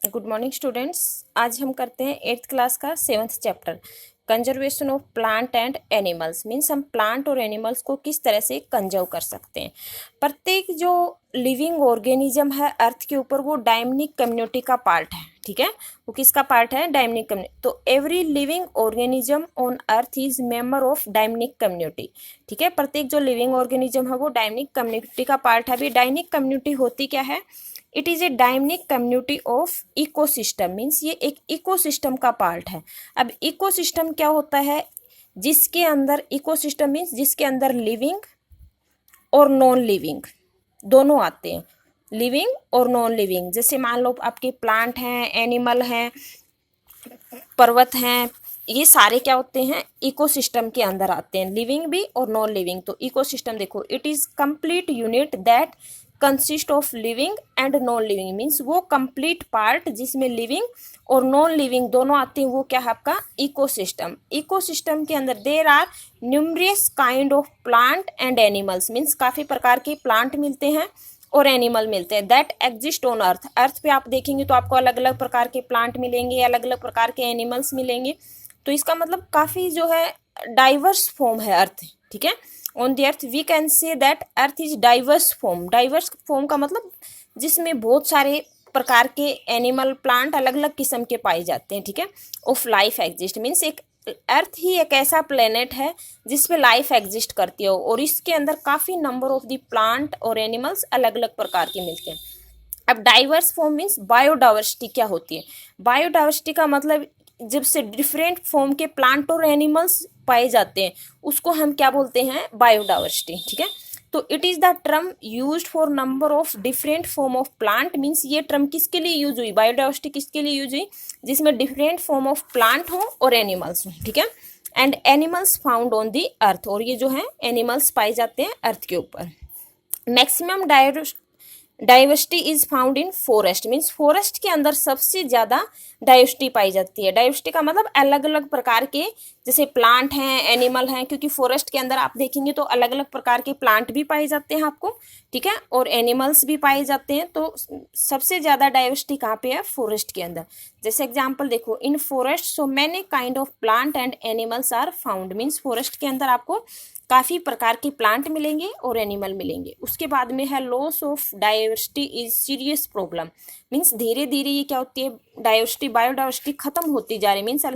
Good morning students. आज हम करते हैं 8th क्लास का 7th chapter conservation of plant and animals. Means हम प्लांट और एनिमल्स को किस तरह से कंजर्व कर सकते हैं। प्रत्येक जो लिविंग ऑर्गेनिज्म है अर्थ के ऊपर वो डायनामिक कम्युनिटी का पार्ट है। ठीक है, वो किसका पार्ट है? Dynamic community. तो every living organism on earth is member of dynamic community. ठीक है, प्रत्येक जो लिविंग ऑर्गेनिज्म है वो डायनामिक कम्युनिटी का पार्ट है। अभी डायनामिक कम्युनिटी होती क्या है? It is a dynamic community of ecosystem. Means ये एक इकोसिस्टम का पार्ट है। अब इकोसिस्टम क्या होता है? जिसके अंदर इकोसिस्टम मीन्स जिसके अंदर लिविंग और नॉन लिविंग दोनों आते हैं। लिविंग और नॉन लिविंग, जैसे मान लो आपके प्लांट हैं, एनिमल हैं, पर्वत हैं, ये सारे क्या होते हैं? इकोसिस्टम के अंदर आते हैं, लिविंग भी और नॉन लिविंग। तो इकोसिस्टम देखो, it is complete unit that consist of living and non living. Means वो कंप्लीट पार्ट जिसमें लिविंग और नॉन लिविंग दोनों आते हैं, वो क्या है? आपका इकोसिस्टम। इकोसिस्टम के अंदर there are numerous kind of plant and animals. Means काफ़ी प्रकार के प्लांट मिलते हैं और एनिमल मिलते हैं दैट एग्जिस्ट ऑन अर्थ। अर्थ पे आप देखेंगे तो आपको अलग अलग प्रकार के प्लांट मिलेंगे, अलग अलग प्रकार के एनिमल्स मिलेंगे। तो इसका मतलब काफ़ी जो है डाइवर्स फॉर्म है अर्थ। ठीक है, on the earth we can say that earth is diverse form. Diverse form का मतलब जिसमें बहुत सारे प्रकार के एनिमल प्लांट अलग अलग किस्म के पाए जाते हैं। ठीक है, ऑफ लाइफ एग्जिस्ट। मीन्स एक अर्थ ही एक ऐसा प्लेनेट है जिसपे लाइफ एग्जिस्ट करती है और इसके अंदर काफ़ी नंबर ऑफ द प्लांट और एनिमल्स अलग अलग प्रकार के मिलते हैं। अब डाइवर्स फॉर्म मीन्स बायोडाइवर्सिटी क्या होती है? बायोडाइवर्सिटी का मतलब जब से डिफरेंट फॉर्म के प्लांट और एनिमल्स पाए जाते हैं उसको हम क्या बोलते हैं? बायोडाइवर्सिटी। ठीक है, तो it is the term used for number of different form of plant. Means ये टर्म किसके लिए यूज हुई? बायोडाइवर्सिटी किसके लिए यूज हुई? जिसमें डिफरेंट फॉर्म ऑफ प्लांट हो और एनिमल्स हो। ठीक है, and animals found on the earth. और ये जो है एनिमल्स पाए जाते हैं अर्थ के ऊपर। Maximum diversity is found in forest. Means forest के अंदर सबसे ज़्यादा डाइवर्सिटी पाई जाती है। डाइवर्सिटी का मतलब अलग अलग प्रकार के जैसे प्लांट हैं, एनिमल हैं, क्योंकि फॉरेस्ट के अंदर आप देखेंगे तो अलग अलग प्रकार के प्लांट भी पाए जाते हैं आपको। ठीक है, और एनिमल्स भी पाए जाते हैं। तो सबसे ज़्यादा डाइवर्सिटी कहाँ पे है? फॉरेस्ट के अंदर। जैसे एग्जाम्पल देखो, in forest so many kind of plant and animals are found. Means forest के अंदर आपको काफ़ी प्रकार के प्लांट मिलेंगे और एनिमल मिलेंगे। उसके बाद में है loss of diversity is serious problem. Means धीरे धीरे ये क्या होती है? डाइवर्सिटी बायोडाइवर्सिटी खत्म होती जा रही है। मीन्स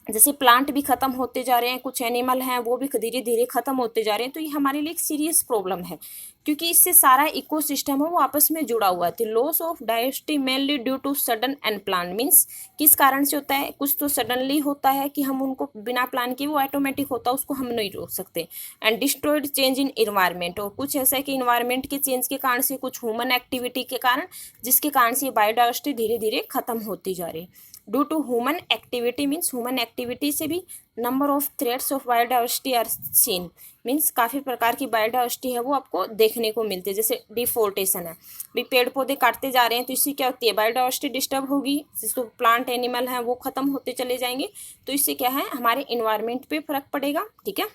जैसे प्लांट भी खत्म होते जा रहे हैं, कुछ एनिमल हैं वो भी धीरे धीरे खत्म होते जा रहे हैं। तो ये हमारे लिए एक सीरियस प्रॉब्लम है क्योंकि इससे सारा इकोसिस्टम है वो आपस में जुड़ा हुआ है। तो loss of diversity mainly due to sudden and plan. Means किस कारण से होता है? कुछ तो सडनली होता है कि हम उनको बिना प्लान किए, वो ऑटोमेटिक होता है, उसको हम नहीं रोक सकते। And destroyed change in environment. और कुछ ऐसा है कि इन्वायरमेंट के चेंज के कारण से, कुछ ह्यूमन एक्टिविटी के कारण, जिसके कारण से बायोडाइवर्सिटी धीरे धीरे खत्म होती जा रही है। Due to human activity means human activity से भी number of threats of biodiversity are seen. Means काफ़ी प्रकार की बायोडाइवर्सिटी है वो आपको देखने को मिलती है। जैसे डिफोर्टेशन है, भी पेड़ पौधे काटते जा रहे हैं तो इससे क्या होती है? बायोडाइवर्सिटी डिस्टर्ब होगी, जिसको प्लांट एनिमल हैं वो खत्म होते चले जाएंगे। तो इससे क्या है? हमारे इन्वायरमेंट पे फर्क पड़ेगा। ठीक है,